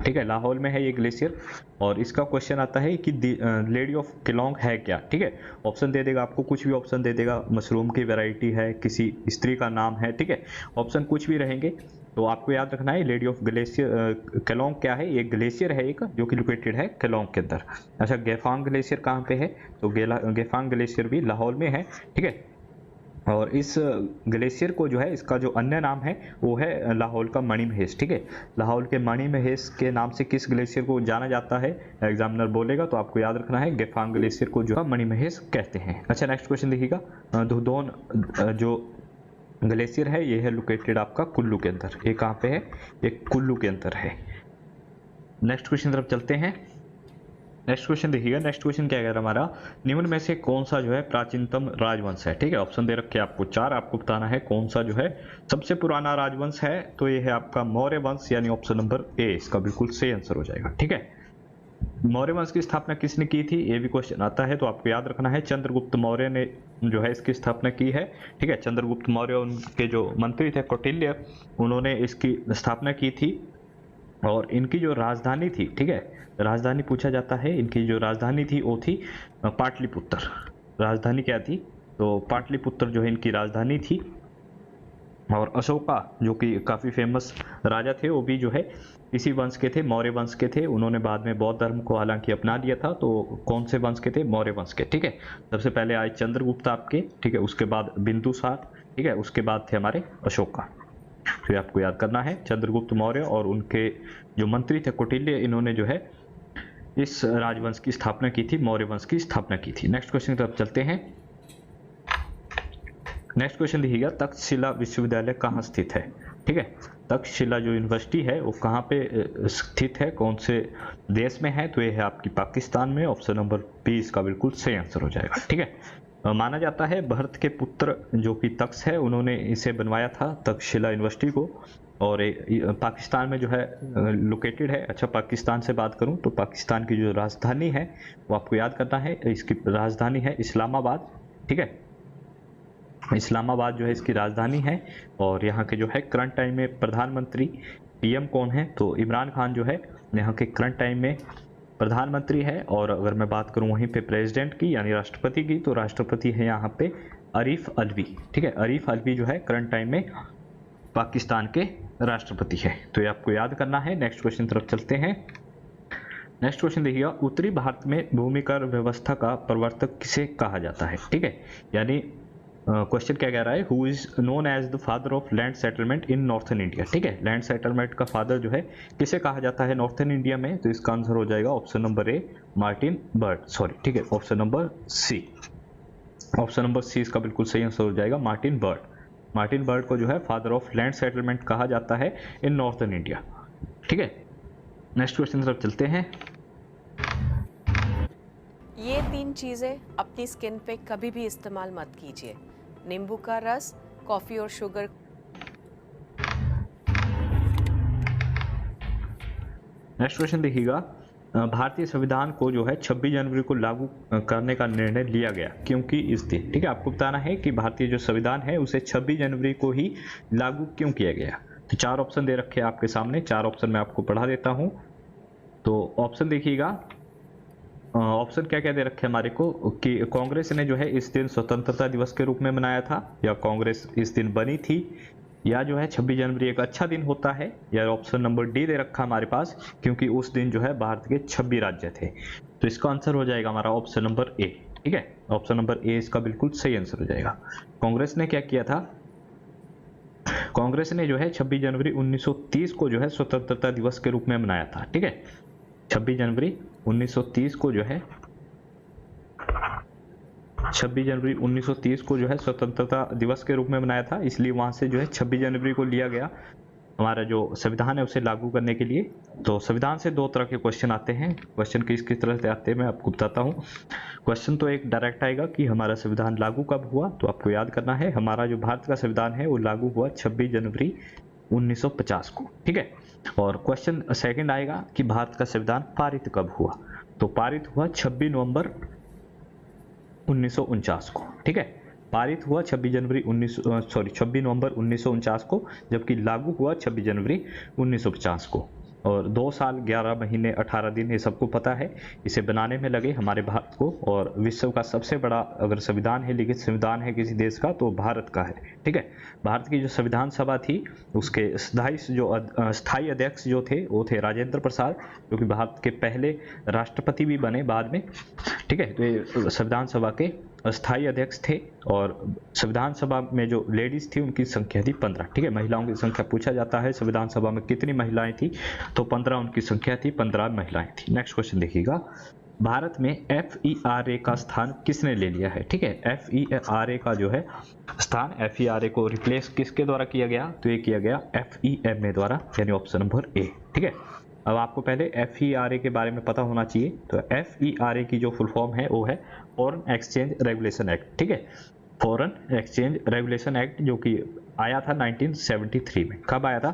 Speaker 3: ठीक है। लाहौल में है ये ग्लेशियर। और इसका क्वेश्चन आता है कि लेडी ऑफ केलोंग है क्या, ठीक है। ऑप्शन दे देगा आपको, कुछ भी ऑप्शन दे देगा, मशरूम की वैरायटी है, किसी स्त्री का नाम है, ठीक है। ऑप्शन कुछ भी रहेंगे, तो आपको याद रखना है लेडी ऑफ ग्लेशियर केलोंग क्या है, ये ग्लेशियर है एक जो कि लोकेटेड है केलोंग के अंदर। अच्छा, गेफांग ग्लेशियर कहाँ पे है, तो गेफांग ग्लेशियर भी लाहौल में है, ठीक है। और इस ग्लेशियर को जो है, इसका जो अन्य नाम है वो है लाहौल का मणिमहेश, ठीक है। लाहौल के मणिमहेश के नाम से किस ग्लेशियर को जाना जाता है, एग्जामिनर बोलेगा, तो आपको याद रखना है गेफांग ग्लेशियर को जो है मणिमहेश कहते हैं। अच्छा, नेक्स्ट क्वेश्चन देखिएगा, धुधौन जो ग्लेशियर है ये है लोकेटेड आपका कुल्लू के अंदर। ये कहाँ पे है, ये कुल्लू के अंदर है। नेक्स्ट क्वेश्चन तरफ चलते हैं। नेक्स्ट क्वेश्चन देखिएगा, नेक्स्ट क्वेश्चन क्या कह रहा है हमारा, निम्न में से कौन सा जो है प्राचीनतम राजवंश है, ठीक है। ऑप्शन दे रखे आपको 4, आपको बताना है कौन सा जो है सबसे पुराना राजवंश है, तो ये है आपका मौर्य वंश, यानी ऑप्शन नंबर ए इसका बिल्कुल सही आंसर हो जाएगा, ठीक है। मौर्य वंश की स्थापना किसने की थी, ये भी क्वेश्चन आता है, तो आपको याद रखना है चंद्रगुप्त मौर्य ने जो है इसकी स्थापना की है, ठीक है। चंद्रगुप्त मौर्य, उनके जो मंत्री थे कौटिल्य, उन्होंने इसकी स्थापना की थी। और इनकी जो राजधानी थी, ठीक है, राजधानी पूछा जाता है, इनकी जो राजधानी थी वो थी पाटलिपुत्र। राजधानी क्या थी, तो पाटलिपुत्र जो है इनकी राजधानी थी। और अशोका जो कि काफ़ी फेमस राजा थे वो भी जो है इसी वंश के थे, मौर्य वंश के थे। उन्होंने बाद में बौद्ध धर्म को हालांकि अपना लिया था। तो कौन से वंश के थे? मौर्य वंश के। ठीक है, सबसे पहले आए चंद्रगुप्त आपके, ठीक है, उसके बाद बिंदुसार, ठीक है, उसके बाद थे हमारे अशोका। तो ये आपको याद करना है, चंद्रगुप्त मौर्य और उनके जो मंत्री थे कौटिल्य, इन्होंने जो है इस राजवंश की स्थापना की थी, मौर्य वंश की स्थापना की थी। नेक्स्ट क्वेश्चन की तरफ चलते हैं। नेक्स्ट क्वेश्चन देखिएगा, तक्षशिला विश्वविद्यालय कहाँ स्थित है? ठीक है, तक्षशिला जो यूनिवर्सिटी है वो कहाँ पे स्थित है, कौन से देश में है? तो ये है आपकी पाकिस्तान में। ऑप्शन नंबर बी इसका बिल्कुल सही आंसर हो जाएगा। ठीक है, माना जाता है भरत के पुत्र जो कि तक्ष है, उन्होंने इसे बनवाया था तक्षशिला यूनिवर्सिटी को, और पाकिस्तान में जो है लोकेटेड है। अच्छा, पाकिस्तान से बात करूं तो पाकिस्तान की जो राजधानी है वो आपको याद करना है, इसकी राजधानी है इस्लामाबाद। ठीक है, इस्लामाबाद जो है इसकी राजधानी है। और यहाँ के जो है करंट टाइम में प्रधानमंत्री पीएम कौन है? तो इमरान खान जो है यहाँ के करंट टाइम में प्रधानमंत्री है। और अगर मैं बात करूँ वहीं पे प्रेसिडेंट की यानी राष्ट्रपति की, तो राष्ट्रपति है यहाँ पे अरीफ अलवी। ठीक है, अरीफ अलवी जो है करंट टाइम में पाकिस्तान के राष्ट्रपति है। तो ये आपको याद करना है। नेक्स्ट क्वेश्चन तरफ चलते हैं। नेक्स्ट क्वेश्चन देखिएगा, उत्तरी भारत में भूमिकर व्यवस्था का प्रवर्तक किसे कहा जाता है? ठीक है, यानी क्वेश्चन क्या कह रहा है, who is known as the father of land settlement in northern India. ठीक है, लैंड सेटलमेंट का फादर जो है किसे कहा जाता है नॉर्थन इंडिया में? तो इसका आंसर हो जाएगा option number A, Martin Bird. Sorry, ठीक है, option number C. Option number C इसका बिल्कुल सही आंसर हो जाएगा, मार्टिन बर्ड। मार्टिन बर्ड को जो है फादर ऑफ लैंड सेटलमेंट कहा जाता है इन नॉर्थन इंडिया। ठीक है, नेक्स्ट क्वेश्चन तरफ चलते हैं।
Speaker 4: ये 3 चीज़ें अपनी स्किन पे कभी भी इस्तेमाल मत कीजिए, नींबू का रस, कॉफ़ी और शुगर।
Speaker 3: नेक्स्ट क्वेश्चन देखिएगा, भारतीय संविधान को जो है 26 जनवरी को लागू करने का निर्णय लिया गया क्योंकि इस दिन। ठीक है, आपको बताना है कि भारतीय जो संविधान है उसे 26 जनवरी को ही लागू क्यों किया गया। तो 4 ऑप्शन दे रखे हैं आपके सामने, 4 ऑप्शन मैं आपको पढ़ा देता हूँ। तो ऑप्शन देखिएगा, ऑप्शन क्या क्या दे रखे हमारे को कि कांग्रेस ने जो है इस दिन स्वतंत्रता दिवस के रूप में मनाया था, या कांग्रेस इस दिन बनी थी, या जो है 26 जनवरी एक अच्छा दिन होता है, या ऑप्शन नंबर डी दे रखा हमारे पास क्योंकि उस दिन जो है भारत के 26 राज्य थे। तो इसका आंसर हो जाएगा हमारा ऑप्शन नंबर ए। ठीक है, ऑप्शन नंबर ए इसका बिल्कुल सही आंसर हो जाएगा। कांग्रेस ने क्या किया था, कांग्रेस ने जो है 26 जनवरी 1930 को जो है स्वतंत्रता दिवस के रूप में मनाया था। ठीक है, 26 जनवरी 1930 को जो है 26 जनवरी 1930 को जो है स्वतंत्रता दिवस के रूप में मनाया था, इसलिए वहां से जो है 26 जनवरी को लिया गया हमारा जो संविधान है उसे लागू करने के लिए। तो संविधान से 2 तरह के क्वेश्चन आते हैं। क्वेश्चन किस तरह से आते हैं मैं आपको बताता हूँ। क्वेश्चन तो एक डायरेक्ट आएगा कि हमारा संविधान लागू कब हुआ, तो आपको याद करना है हमारा जो भारत का संविधान है वो लागू हुआ 26 जनवरी 1950 को। ठीक है, और क्वेश्चन सेकंड आएगा कि भारत का संविधान पारित कब हुआ, तो पारित हुआ 26 नवंबर 1949 को। ठीक है, पारित हुआ 26 नवंबर 1949 को, जबकि लागू हुआ 26 जनवरी 1950 को। और 2 साल 11 महीने 18 दिन ये सबको पता है, इसे बनाने में लगे हमारे भारत को। और विश्व का सबसे बड़ा अगर संविधान है, लिखित संविधान है किसी देश का, तो भारत का है। ठीक है, भारत की जो संविधान सभा थी उसके स्थायी अध्यक्ष जो थे वो थे राजेंद्र प्रसाद, जो कि भारत के पहले राष्ट्रपति भी बने बाद में। ठीक है, तो ये संविधान सभा के स्थायी अध्यक्ष थे। और संविधान सभा में जो लेडीज थी उनकी संख्या थी 15। ठीक है, महिलाओं की संख्या पूछा जाता है संविधान सभा में कितनी महिलाएं थी, तो 15 उनकी संख्या थी, 15 महिलाएं थी। नेक्स्ट क्वेश्चन देखिएगा, भारत में FERA का स्थान किसने ले लिया है? ठीक है, FERA का जो है स्थान, FERA को रिप्लेस किसके द्वारा किया गया, तो ये किया गया FEMA द्वारा, यानी ऑप्शन नंबर ए। ठीक है, अब आपको पहले FERA के बारे में पता होना चाहिए। तो FERA की जो फुल फॉर्म है वो है फॉरेन एक्सचेंज रेगुलेशन एक्ट। ठीक है, फॉरेन एक्सचेंज रेगुलेशन एक्ट जो कि आया था 1973 में। कब आया था?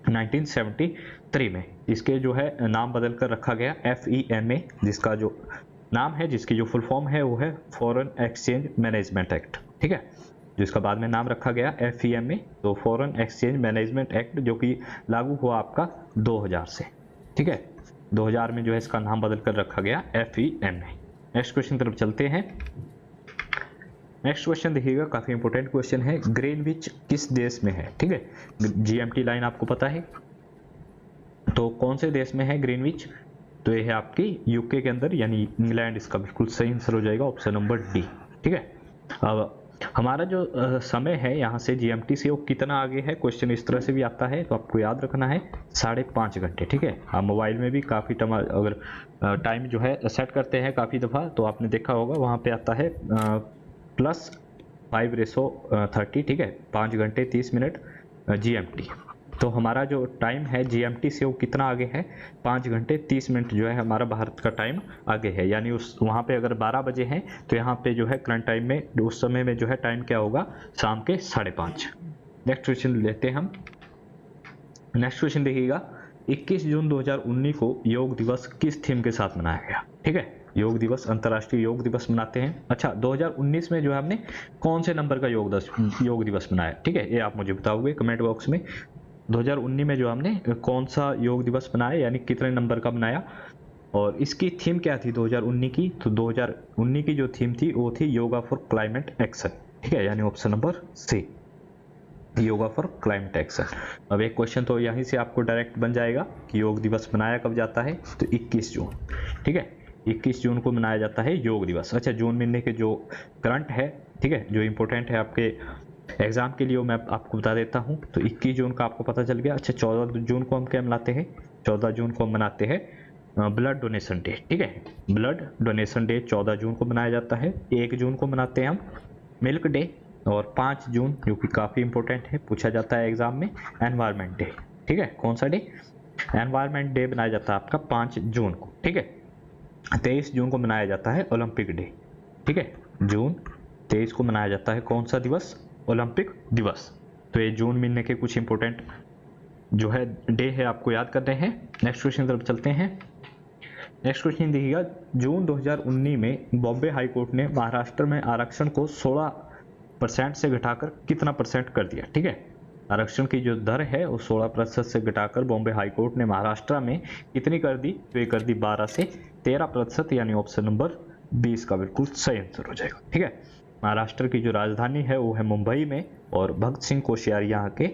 Speaker 3: 1973 में। इसके जो है नाम बदल कर रखा गया FEMA, जिसका जो नाम है, जिसकी जो फुल फॉर्म है वो है फॉरेन एक्सचेंज मैनेजमेंट एक्ट। ठीक है, जिसका बाद में नाम रखा गया FEMA, तो फॉरेन एक्सचेंज मैनेजमेंट एक्ट, जो कि लागू हुआ आपका 2000 से। ठीक है, 2000 में जो है इसका नाम बदल कर रखा गया FEMA। नेक्स्ट क्वेश्चन तरफ चलते हैं। नेक्स्ट क्वेश्चन देखिएगा, काफी इंपॉर्टेंट क्वेश्चन है। ग्रीनविच किस देश में है? ठीक है, जीएमटी लाइन आपको पता है, तो कौन से देश में है ग्रीनविच? तो ये है आपकी यूके के अंदर, यानी इंग्लैंड। इसका बिल्कुल सही आंसर हो जाएगा ऑप्शन नंबर डी। ठीक है, अब हमारा जो समय है यहाँ से जीएमटी से वो कितना आगे है, क्वेश्चन इस तरह से भी आता है, तो आपको याद रखना है 5.5 घंटे। ठीक है, आप मोबाइल में भी काफ़ी अगर टाइम जो है सेट करते हैं काफ़ी दफ़ा, तो आपने देखा होगा वहाँ पे आता है +5/30। ठीक है, 5 घंटे 30 मिनट जीएमटी। तो हमारा जो टाइम है जीएमटी से वो कितना आगे है? 5 घंटे 30 मिनट जो है हमारा भारत का टाइम आगे है, यानी उस वहाँ पे अगर 12 बजे हैं तो यहाँ पे जो है करंट टाइम में उस समय में जो है टाइम क्या होगा? शाम के 5:30। नेक्स्ट क्वेश्चन लेते हैं हम। नेक्स्ट क्वेश्चन देखिएगा, 21 जून 2019 को योग दिवस किस थीम के साथ मनाया गया? ठीक है, योग दिवस, अंतर्राष्ट्रीय योग दिवस मनाते हैं। अच्छा, 2019 में जो है हमने कौन से नंबर का योग दिवस मनाया? ठीक है, ये आप मुझे बताओगे कमेंट बॉक्स में। 2019 में जो हमने कौन सा योग दिवस मनाया, यानी कितने नंबर का मनाया, और इसकी थीम क्या थी 2019 की? तो 2019 की जो थीम थी वो थी योगा फॉर क्लाइमेट एक्शन। ठीक है, यानी option number C, yoga for climate action. अब एक क्वेश्चन तो यहीं से आपको डायरेक्ट बन जाएगा कि योग दिवस मनाया कब जाता है? तो 21 जून। ठीक है, 21 जून को मनाया जाता है योग दिवस। अच्छा, जून महीने के जो करंट है, ठीक है, जो इम्पोर्टेंट है आपके एग्जाम के लिए, मैं आपको बता देता हूं। तो 21 जून का आपको पता चल गया। अच्छा, 14 जून को हम क्या मनाते हैं? 14 जून को हम मनाते हैं ब्लड डोनेशन डे। ठीक है, ब्लड डोनेशन डे 14 जून को मनाया जाता है। 1 जून को मनाते हैं हम मिल्क डे, और 5 जून जो कि काफ़ी इंपॉर्टेंट है, पूछा जाता है एग्जाम में, एनवायरमेंट डे। ठीक है, कौन सा डे? एनवायरमेंट डे मनाया जाता है आपका 5 जून को। ठीक है, 23 जून को मनाया जाता है ओलंपिक डे। ठीक है, जून 23 को मनाया जाता है कौन सा दिवस? ओलंपिक दिवस। तो ये जून महीने के कुछ इंपॉर्टेंट जो है डे है आपको याद करने हैं। नेक्स्ट क्वेश्चन तरफ चलते हैं। नेक्स्ट क्वेश्चन देखिएगा, जून 2019 में बॉम्बे हाई कोर्ट ने महाराष्ट्र में आरक्षण को 16% से घटाकर कितना परसेंट कर दिया? ठीक है, आरक्षण की जो दर है वो 16% से घटाकर बॉम्बे हाई कोर्ट ने महाराष्ट्र में कितनी कर दी? तो ये कर दी 12 से 13%, यानी ऑप्शन नंबर 20 का बिल्कुल सही आंसर हो जाएगा। ठीक है, महाराष्ट्र की जो राजधानी है वो है मुंबई में, और भगत सिंह कोश्यारी यहाँ के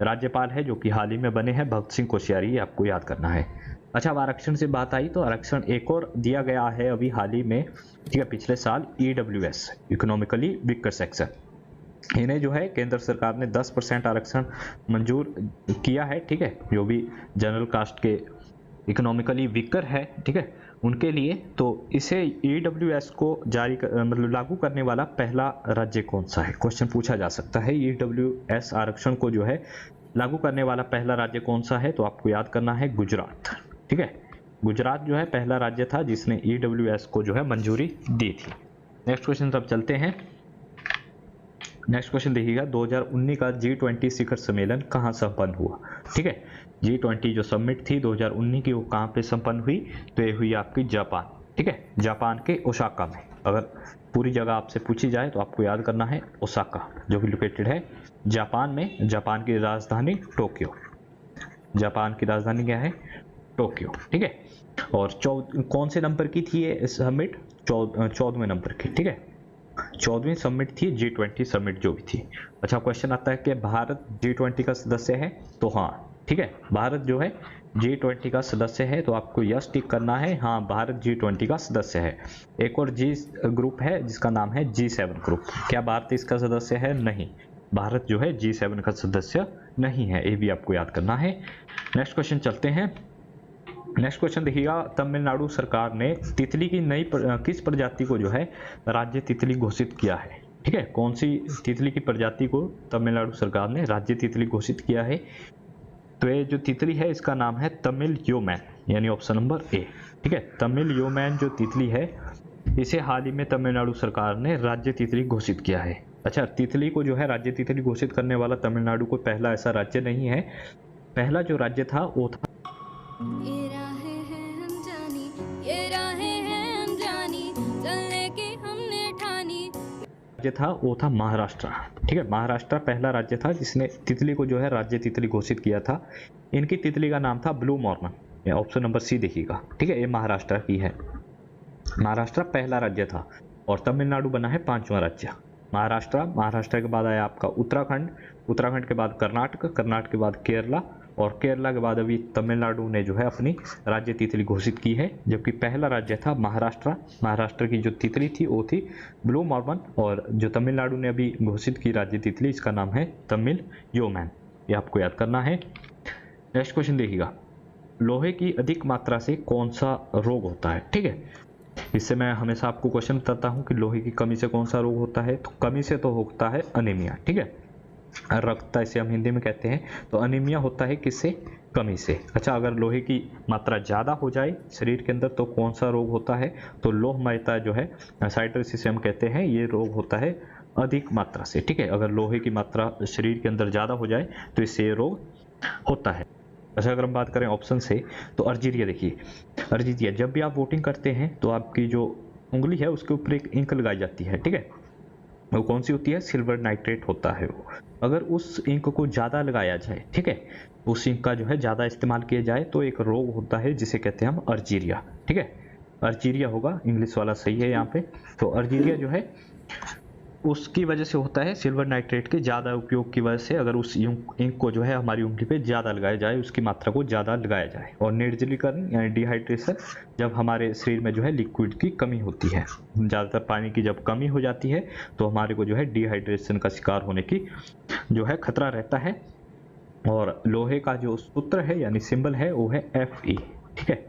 Speaker 3: राज्यपाल है, जो कि हाल ही में बने हैं भगत सिंह कोश्यारी, ये आपको याद करना है। अच्छा, अब आरक्षण से बात आई तो आरक्षण एक और दिया गया है अभी हाल ही में। ठीक है, पिछले साल EWS, इकोनॉमिकली वीकर सेक्शन, इन्हें जो है केंद्र सरकार ने 10% आरक्षण मंजूर किया है। ठीक है, जो भी जनरल कास्ट के इकोनॉमिकली वीकर है, ठीक है, उनके लिए। तो इसे EWS को मतलब लागू करने वाला पहला राज्य कौन सा है? क्वेश्चन पूछा जा सकता है। EWS आरक्षण को जो है लागू करने वाला पहला राज्य कौन सा है? तो आपको याद करना है गुजरात। ठीक है, गुजरात जो है पहला राज्य था जिसने EWS को जो है मंजूरी दी थी। नेक्स्ट क्वेश्चन तब चलते हैं। नेक्स्ट क्वेश्चन देखिएगा, 2019 का G20 शिखर सम्मेलन कहाँ संपन्न हुआ? ठीक है, G20 जो समिट थी 2019 की, वो कहाँ पे संपन्न हुई? तो ये हुई आपकी जापान। ठीक है, जापान के ओसाका में। अगर पूरी जगह आपसे पूछी जाए तो आपको याद करना है ओसाका, जो कि लोकेटेड है जापान में। जापान की राजधानी टोक्यो। जापान की राजधानी क्या है? टोक्यो। ठीक है, और कौन से नंबर की थी ये समिट? 14वें नंबर की। ठीक है, 14वीं समिट थी G20 समिट जो भी थी। अच्छा, क्वेश्चन आता है कि भारत G20 का सदस्य है? तो हाँ, ठीक है, भारत जो है G20 का सदस्य है, तो आपको यस टिक करना है, हाँ भारत G20 का सदस्य है। एक और G ग्रुप है जिसका नाम है G7 ग्रुप। क्या भारत इसका सदस्य है? नहीं, भारत जो है G7 का सदस्य नहीं है, ये भी आपको याद करना है। नेक्स्ट क्वेश्चन चलते हैं। नेक्स्ट क्वेश्चन देखिएगा, तमिलनाडु सरकार ने तितली की किस प्रजाति को जो है राज्य तितली घोषित किया है? ठीक है, कौन सी तितली की प्रजाति को तमिलनाडु सरकार ने राज्य तितली घोषित किया है? तो ये जो तितली है इसका नाम है तमिल योमैन, यानी ऑप्शन नंबर ए। ठीक है, तमिल योमैन जो तितली है, इसे हाल ही में तमिलनाडु सरकार ने राज्य तितली घोषित किया है। अच्छा, तितली को जो है राज्य तितली घोषित करने वाला तमिलनाडु को पहला ऐसा राज्य नहीं है। पहला जो राज्य था वो था वो था महाराष्ट्र। ठीक है, महाराष्ट्र पहला राज्य था जिसने तितली को जो है राज्य तितली घोषित किया था। इनकी तितली का नाम था blue Mormon, option number C देखिएगा। ठीक है, ये महाराष्ट्र की है। महाराष्ट्र पहला राज्य था और तमिलनाडु बना है 5वां राज्य। महाराष्ट्र, महाराष्ट्र के बाद आया आपका उत्तराखंड, उत्तराखंड के बाद कर्नाटक, कर्नाटक के बाद केरला, और केरला के बाद अभी तमिलनाडु ने जो है अपनी राज्य तितली घोषित की है, जबकि पहला राज्य था महाराष्ट्र। महाराष्ट्र की जो तितली थी वो थी ब्लू मॉर्मन, और जो तमिलनाडु ने अभी घोषित की राज्य तितली, इसका नाम है तमिल योमैन। ये आपको याद करना है। नेक्स्ट क्वेश्चन देखिएगा, लोहे की अधिक मात्रा से कौन सा रोग होता है? ठीक है, इससे मैं हमेशा आपको क्वेश्चन बताता हूँ कि लोहे की कमी से कौन सा रोग होता है। तो कमी से तो होता है अनीमिया, ठीक है, रक्तता इसे हम हिंदी में कहते हैं। तो अनीमिया होता है किससे? कमी से। अच्छा, अगर लोहे की मात्रा ज़्यादा हो जाए शरीर के अंदर तो कौन सा रोग होता है? तो लोहमयता जो है, साइटोसिस हम कहते हैं, ये रोग होता है अधिक मात्रा से। ठीक है, अगर लोहे की मात्रा शरीर के अंदर ज़्यादा हो जाए तो इससे ये रोग होता है। अच्छा, अगर हम बात करें ऑप्शन से तो अर्जिरिया, देखिए अर्जिरिया, जब भी आप वोटिंग करते हैं तो आपकी जो उंगली है उसके ऊपर एक इंक लगाई जाती है। ठीक है, वो कौन सी होती है? सिल्वर नाइट्रेट होता है वो। अगर उस इंक को ज़्यादा लगाया जाए, ठीक है, उस इंक का जो है ज़्यादा इस्तेमाल किया जाए तो एक रोग होता है जिसे कहते हैं हम अर्जिरिया। ठीक है, अर्जिरिया होगा, इंग्लिश वाला सही है यहाँ पे। तो अर्जिरिया जो है उसकी वजह से होता है, सिल्वर नाइट्रेट के ज़्यादा उपयोग की वजह से। अगर उस इंक को जो है हमारी उंगली पे ज़्यादा लगाया जाए, उसकी मात्रा को ज़्यादा लगाया जाए। और निर्जलीकरण यानी डिहाइड्रेशन, जब हमारे शरीर में जो है लिक्विड की कमी होती है, ज़्यादातर पानी की जब कमी हो जाती है तो हमारे को जो है डिहाइड्रेशन का शिकार होने की जो है खतरा रहता है। और लोहे का जो सूत्र है यानी सिंबल है वो है Fe। ठीक है,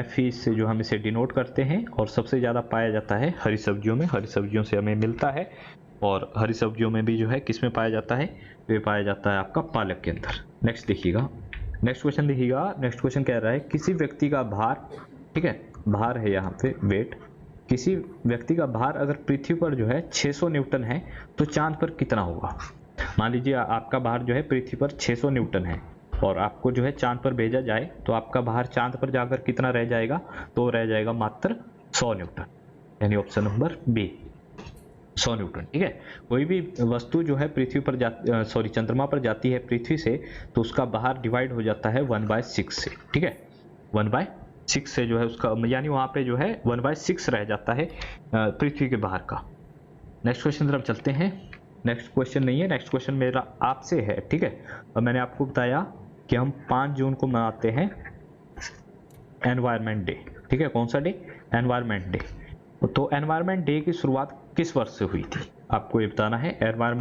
Speaker 3: Fe से जो हम इसे डिनोट करते हैं। और सबसे ज़्यादा पाया जाता है हरी सब्जियों में, हरी सब्जियों से हमें मिलता है। और हरी सब्जियों में भी जो है किस में पाया जाता है? तो ये पाया जाता है आपका पालक के अंदर। नेक्स्ट देखिएगा, नेक्स्ट क्वेश्चन देखिएगा। नेक्स्ट क्वेश्चन कह रहा है किसी व्यक्ति का भार, ठीक है, भार है यहाँ पे वेट, किसी व्यक्ति का भार अगर पृथ्वी पर जो है 600 न्यूटन है तो चांद पर कितना होगा? मान लीजिए आपका भार जो है पृथ्वी पर 600 न्यूटन है और आपको जो है चांद पर भेजा जाए तो आपका भार चांद पर जाकर कितना रह जाएगा? तो रह जाएगा मात्र 100 न्यूटन, यानी ऑप्शन नंबर बी 100 न्यूटन। ठीक है, कोई भी वस्तु जो है पृथ्वी पर चंद्रमा पर जाती है पृथ्वी से तो उसका भार डिवाइड हो जाता है 1/6 से। ठीक है, 1/6 से जो है उसका, यानी वहाँ पे जो है 1/6 रह जाता है पृथ्वी के भार का। नेक्स्ट क्वेश्चन तरफ चलते हैं। नेक्स्ट क्वेश्चन नहीं है, नेक्स्ट क्वेश्चन मेरा आपसे है। ठीक है, और मैंने आपको बताया कि हम 5 जून को मनाते हैं एनवायरनमेंट डे। ठीक है, कौन सा डे? Environment day. तो एनवायरनमेंट डे की शुरुआत किस वर्ष से हुई थी? आपको ये बताना है। एनवायरनमेंट